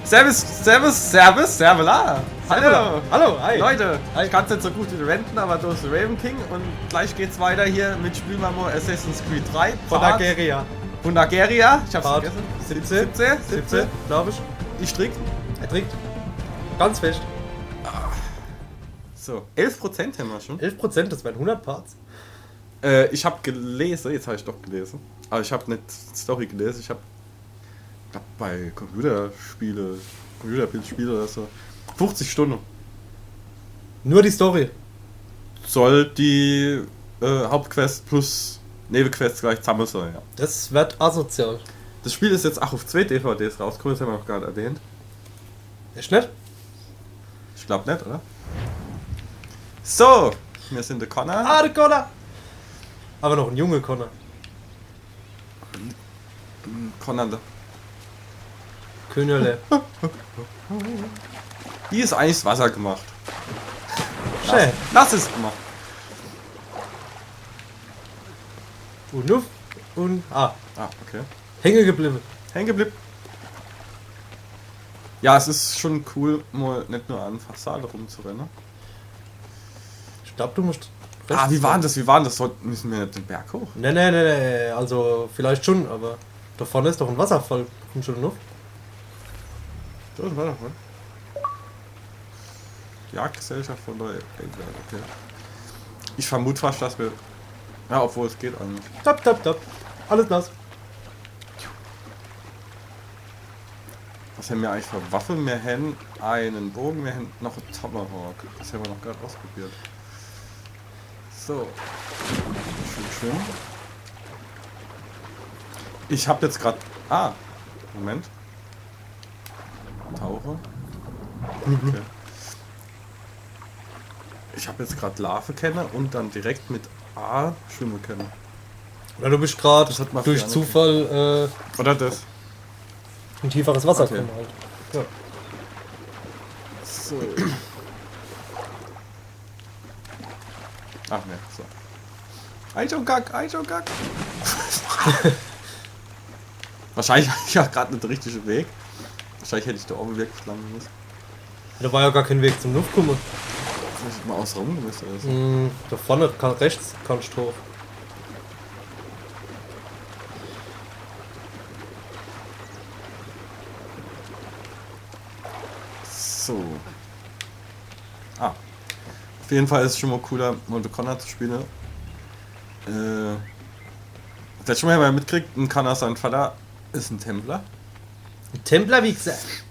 Servela. Hallo. Hallo, hi. Leute, Hi. ich kann es nicht so gut wie Renten, aber du bist Raven King und gleich geht's weiter hier mit Spielmamo Assassin's Creed 3. Von Nigeria. Von Nigeria. Ich hab's Part vergessen. 17, glaube ich. Die Strick. Er trinkt. Ganz fest. So, 11% haben wir schon. 11%, das wären 100 Parts. Ich habe gelesen, jetzt habe ich doch gelesen, aber ich habe nicht Story gelesen, ich habe bei Computerspiele oder so 50 Stunden. Nur die Story. Soll die Hauptquest plus Nebenquest gleich zusammen sein, ja. Das wird asozial. Das Spiel ist jetzt auch auf 2 DVDs rausgekommen, das haben wir noch gar nicht erwähnt. Echt nicht? Ich glaube nicht, oder? So, wir sind der Connor. Ah, der Connor! Aber noch ein junger Connor. Connor. Könnerle. Hier ist eigentlich das Wasser gemacht. Schön. Lass es gemacht. Und Nuff und... Ah, Ah, okay. hängen geblieben. Hängen geblieben. Ja, es ist schon cool, mal nicht nur an Fassade rumzurennen. Ich glaube, du musst... Ah, wie war das? Müssen wir nicht den Berg hoch? Nee. Also, vielleicht schon, aber... Da vorne ist doch ein Wasserfall. Kommst du denn noch? Da ist ein Wasserfall. Jagdgesellschaft von der... Okay. Ich vermute fast, dass wir... Ja, obwohl es geht eigentlich. Top. Alles nass. Was haben wir eigentlich für Waffen? Wir haben einen Bogen, wir haben noch einen Tomahawk. Das haben wir noch gerade ausprobiert. So. Schön. Ich habe jetzt gerade... Ah, Moment. Tauche. Okay. Ich habe jetzt gerade Larve kennen und dann direkt mit A schwimmen können. Oder du bist gerade Das hat man durch früher Zufall Oder das? in tieferes Wasser Okay. gekommen halt. Ja. So. Ach ne, so. Eichongak. Wahrscheinlich habe ich ja gerade nicht den richtigen Weg. Wahrscheinlich hätte ich da oben wirklich lang müssen. Da war ja gar kein Weg zum Luft kommen. Vielleicht mal außen rum müssen oder so. Da vorne rechts kannst du hoch. So. Ah. Auf jeden Fall ist es schon mal cooler, Monte Connor zu spielen. Vielleicht schon mal mitkriegt, ein Connor, sein Vater ist ein Templer. Ein Templer, wie gesagt.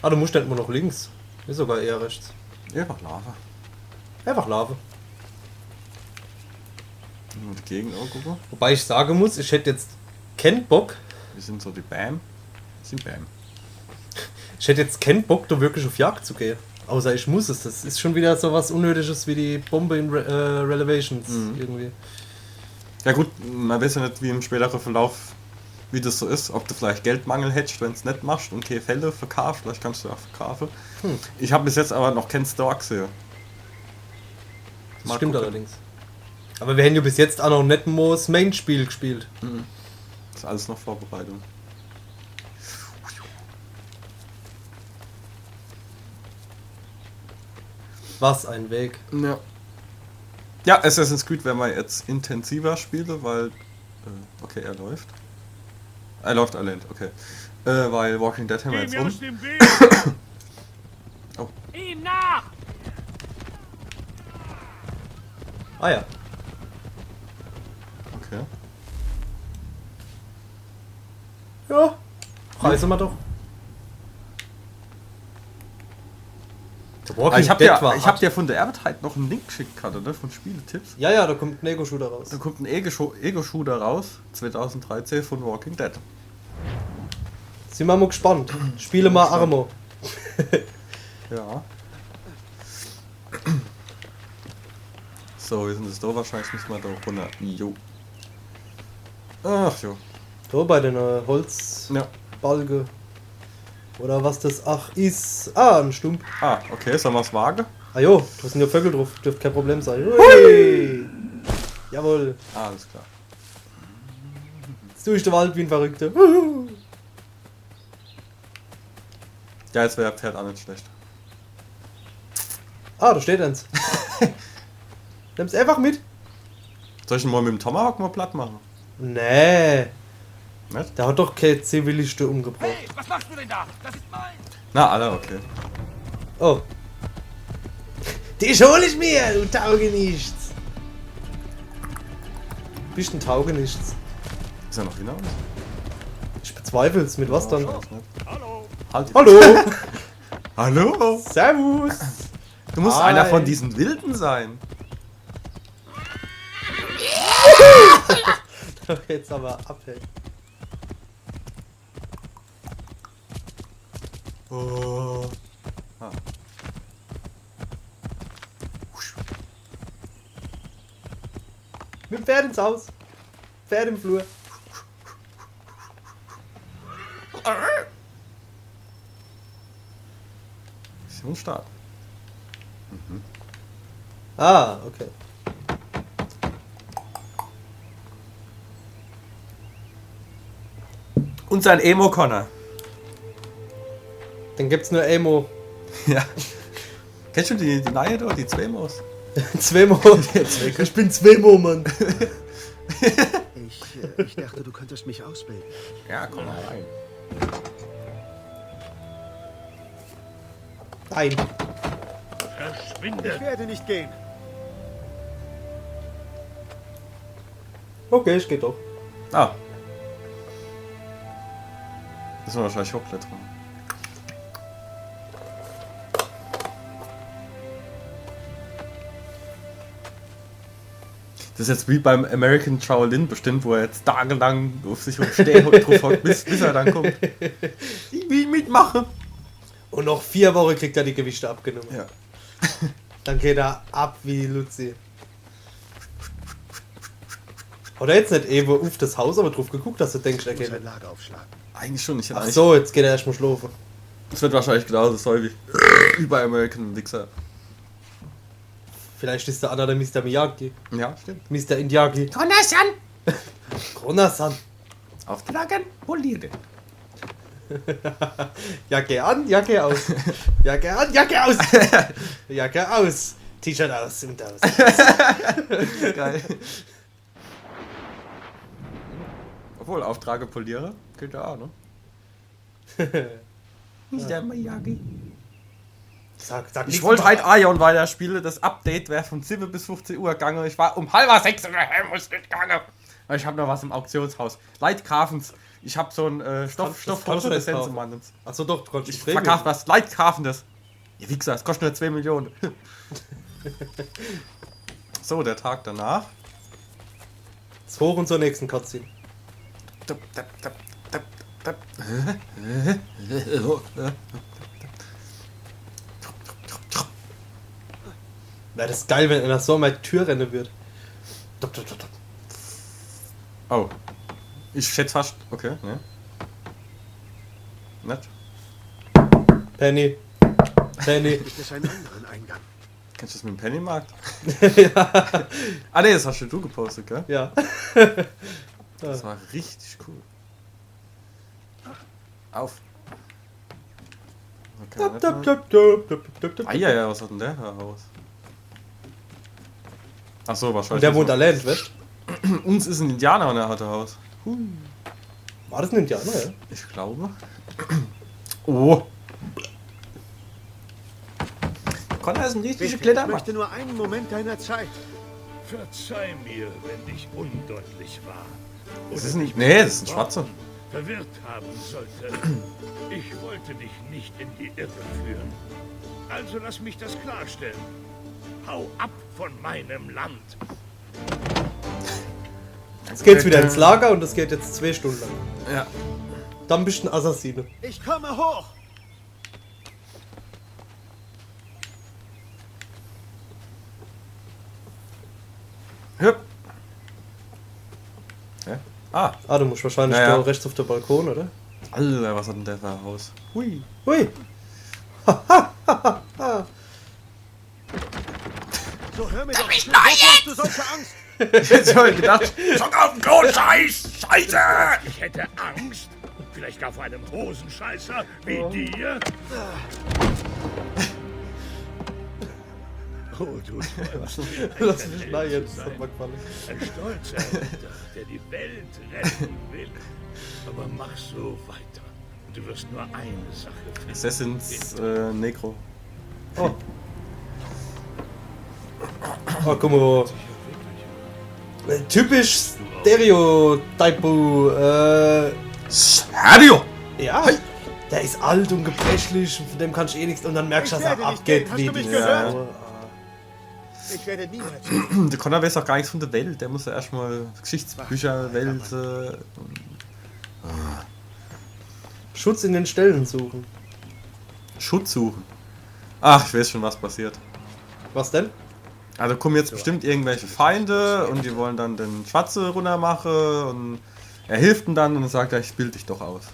Ah, du musst nicht immer noch links. Ist sogar eher rechts. Einfach Lava. Einfach Lave. Und die Gegend auch gucken. Wobei ich sagen muss, ich hätte jetzt keinen Bock. Wir sind so die Bam. Wir sind Bam. Ich hätte jetzt keinen Bock, da wirklich auf Jagd zu gehen. Außer ich muss es. Das ist schon wieder so was Unnötiges wie die Bombe in Relevations irgendwie. Ja gut, man weiß ja nicht, wie im späteren Verlauf, wie das so ist. Ob du vielleicht Geldmangel hättest, wenn es nicht machst und keine Felder verkaufst. Vielleicht kannst du auch verkaufen. Ich habe bis jetzt aber noch keinen Store gesehen. Das Mal stimmt gucken. allerdings. Aber wir haben ja bis jetzt auch noch nicht mal das Main-Spiel gespielt. Das ist alles noch Vorbereitung. Was ein Weg. Ja. Ja, Assassin's Creed werden wir jetzt intensiver spielen, weil... okay, er läuft. Er läuft allein, okay. Weil Walking Dead haben wir Geh jetzt mir rum. aus dem Weg! Oh. Ihm nach! Ah ja. Okay. Ja. Reisen wir doch. The Walking Ich habe Dead dir, war hab hart. dir von der Arbeit noch einen Link geschickt, gerade, ne? Von Spieletipps. Ja, da kommt ein Ego-Shooter raus. Da kommt ein Ego-Shooter raus, 2013 von Walking Dead. Sind wir mal gespannt. Spiele mal Armo. Ja. So, wir sind jetzt da, wahrscheinlich müssen wir da runter. Jo. Ach jo. Da bei den Holzbalge. Ja. Oder was das ist. Ah, ein Stump. Ah, okay, sollen wir es wagen? Ah jo, da sind ja Vögel drauf. Dürfte kein Problem sein. Hui! Jawohl. Ah, alles klar. Jetzt durch den Wald wie ein Verrückter. Ja, jetzt wäre Pferd auch nicht schlecht. Ah, da steht eins. Nimm's einfach mit. Soll ich ihn mal mit dem Tomahawk mal platt machen? Nee. Nicht? Der hat doch keine Zivilisten umgebracht. Hey, was machst du denn da? Das ist mein. Na, Alter, okay. Oh. Die hol ich mir, du Taugenichts. Bist ein Taugenichts. Ist er noch hinaus? Ich bezweifel's. Mit was dann? Weiß nicht. Hallo. Halt. Hallo. Hallo? Servus. Du musst Hi. einer von diesen Wilden sein. Jetzt aber abhängen. Oh. Ah. Mit dem Pferd ins Haus. Pferd im Flur. Mission Start. Ah, okay. Und sein Emo-Connor. Dann gibt's nur Emo. Ja. Kennst du die neue da, die Zwemos? Zwemo. Ich bin Zwemo, Mann. Ich dachte, du könntest mich ausbilden. Ja, komm mal rein. Nein. Verschwinde. Ich werde nicht gehen. Okay, ich geh doch. Ah. Müssen wir wahrscheinlich hochklettern. Das ist jetzt wie beim American Shaolin bestimmt, wo er jetzt tagelang auf sich rumsteht und drauf hockt, bis er dann kommt. Ich will mitmachen. Und noch 4 Wochen kriegt er die Gewichte abgenommen. Ja. Dann geht er ab wie Luzi. Oder jetzt nicht eben auf das Haus, aber drauf geguckt, dass du denkst, er Ich muss geht ein nicht. Lager aufschlagen. Eigentlich schon. Ich hätte Ach eigentlich, so, jetzt geht er erstmal schlafen. Es wird wahrscheinlich genauso so wie bei American Wichser. Vielleicht ist der andere der Mr. Miyagi. Ja, stimmt. Mr. Indiagi. Konasan! Kronasan. Auftragen, polieren. Jacke an, Jacke aus. Jacke an, Jacke aus. Jacke aus. T-Shirt aus und aus. Geil. Obwohl, Auftrage poliere, gilt ja auch, ne? Mr. Miyagi. Sag Ich nichts wollte mal. halt Ion weiterspielen, das Update wäre von 7 bis 15 Uhr gegangen. Ich war um 5:30 muss nicht gegangen. Weil ich habe noch was im Auktionshaus. Leitkafens. Ich habe so ein kannst du Stoffhose nicht des kaufen. Sensemanns. Achso, doch, du kannst Ich Premium. verkaufe was Leitkafendes. Ja, wie gesagt, es kostet nur 2 Millionen. So, der Tag danach. Das hoch und zur nächsten Cutscene. Wäre das geil, wenn einer so mal die Tür rennen wird. Oh. Ich schätze fast. Okay, ne? Nett. Penny. Penny. Gibt es einen anderen Eingang? Kennst du das mit dem Pennymarkt? Ja. Ah ne, das hast du gepostet, gell? Ja. Das war richtig cool. Auf. Okay, ah ja, was hat denn der Haus? Achso, wahrscheinlich. Und der wohnt allein, weißt Uns ist ein Indianer und er hat ein Haus. du? War das ein Indianer, ja? Ich glaube. Oh. Connor ist ein richtiger Ich Klettermann. möchte nur einen Moment deiner Zeit. Verzeih mir, wenn ich undeutlich war. Das Oder ist dich nicht. Nee, das ist ein Schwarzer. verwirrt haben sollte. Ich wollte dich nicht in die Irre führen. Also lass mich das klarstellen. Hau ab von meinem Land. Jetzt geht's wieder ins Lager und das geht jetzt 2 Stunden lang. Ja. Dann bist du ein Assassine. Ich komme hoch. Hüpp. Ja. Ah, Ah, du musst wahrscheinlich Naja. da rechts auf der Balkon, oder? Alter, was hat denn der für ein Haus? Hui. Hui. So hör mir doch zu. Wovor hast du solche Angst? Jetzt hab ich gedacht, Schock auf den Klo, Scheiß! Scheiße! Ich hätte Angst Vielleicht gar vor einem Hosenscheißer wie dir? Oh, du träumst. Lass mich mal jetzt. Das hat mir gefallen. Ein stolzer Ritter, der die Welt retten will. Aber mach so weiter. Und du wirst nur eine Sache finden. Assassins Negro. Oh. Oh, guck mal. Typisch Stereotypo. Sergio! Ja. Der ist alt und gebrechlich und von dem kannst du eh nichts. Und dann merkst du, Ich dass er werde nicht abgeht gehen. Hast wie du mich die gehört? Sau. Ich werde niemals. Der Connor weiß auch gar nichts von der Welt. Der muss ja erstmal Geschichtsbücher, Welt. Schutz in den Ställen suchen. Schutz suchen. Ach, ich weiß schon, was passiert. Was denn? Also kommen jetzt bestimmt irgendwelche Feinde und die wollen dann den Schwarze runter machen und er hilft ihm dann und sagt, ich bild dich doch aus.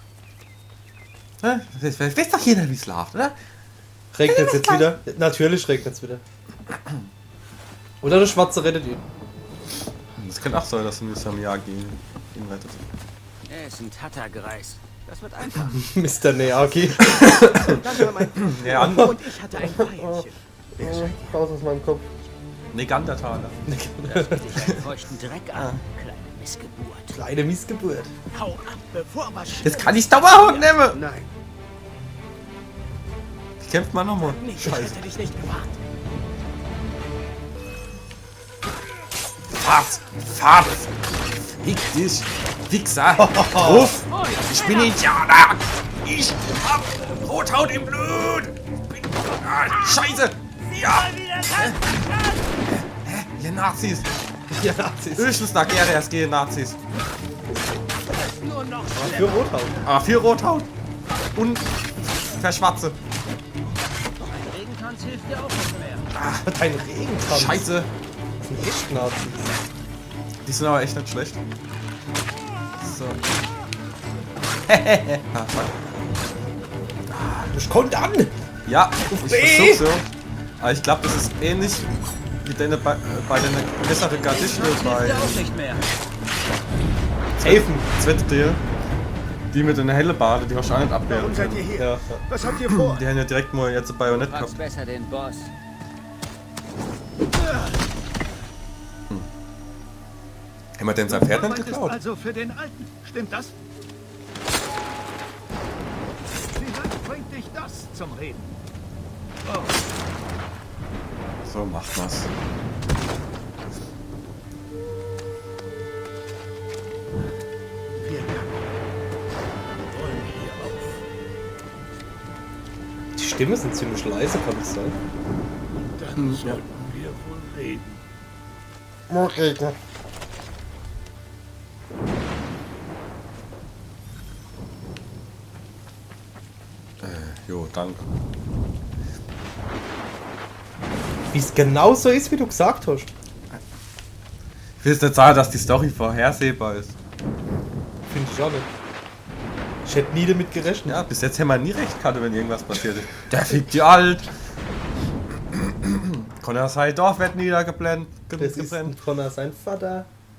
Weiß doch jeder, wie es läuft, oder? Regnet es jetzt wieder? Natürlich regnet es wieder. Oder der Schwarze rettet ihn. Das kann auch sein, dass ein Miyagi ihn rettet. Er ist ein Tattergreis. Das wird einfach. Mr. Neaki. Danke, mein Ja, und ich hatte ein Feierchen. Raus aus meinem Kopf. Negandertaler. Das wird dich einen feuchten Dreck an, kleine Missgeburt. Kleine Missgeburt. Hau ab, bevor was Jetzt kann ich Dauerhund nehmen! Nein, Ich kämpf mal nochmal. ich hätte dich nicht gewarnt. Fahrt! Fahrt! Fick dich! Wichser! Ruf! Ich bin Indianer! Ich hab Rothaut im Blut! Scheiße! Ja! Ihr Nazis! Ja, Nazis. Höchstens nach Gerias gehen Nazis. Nur noch Für Rothaut. Aber viel Rothaut! Und Verschwatze! Regentanz hilft dir auch nicht mehr. Dein Regentanz. Scheiße! Das sind echt Nazis. Die sind aber echt nicht schlecht. So. Ah, fuck. Das kommt an! Ja, ich B. versuch so. Aber ich glaube, das ist ähnlich wie deine bei deiner bessere Gardischle bei Hilft dir auch nicht mehr. Helfen. Zwettdale. Die mit einer helle Bade, die wahrscheinlich nicht abwehren Warum seid ihr können. hier? Ja. Was habt ihr vor? Die haben ja direkt mal jetzt ein Bajonett Fragst gehabt. besser den Boss. Haben wir denn sein Pferd nicht Arbeitest geklaut? also für den Alten. Stimmt das? Vielleicht bringt dich das zum Reden. So macht man's. Wir Räume hier auf. Die Stimmen sind ziemlich leise, kann ich sagen. Dann sollten wir wohl reden. Jo, danke. Wie es genau so ist, wie du gesagt hast. Ich will jetzt nicht sagen, dass die Story vorhersehbar ist. Finde ich auch nicht. Ich hätte nie damit gerechnet. Ja, bis jetzt haben wir nie recht gehabt, wenn irgendwas passiert ist. Der fickt die alt. Connor sein Dorf wird niedergebrennt. Das ist ein Connor, sein Vater.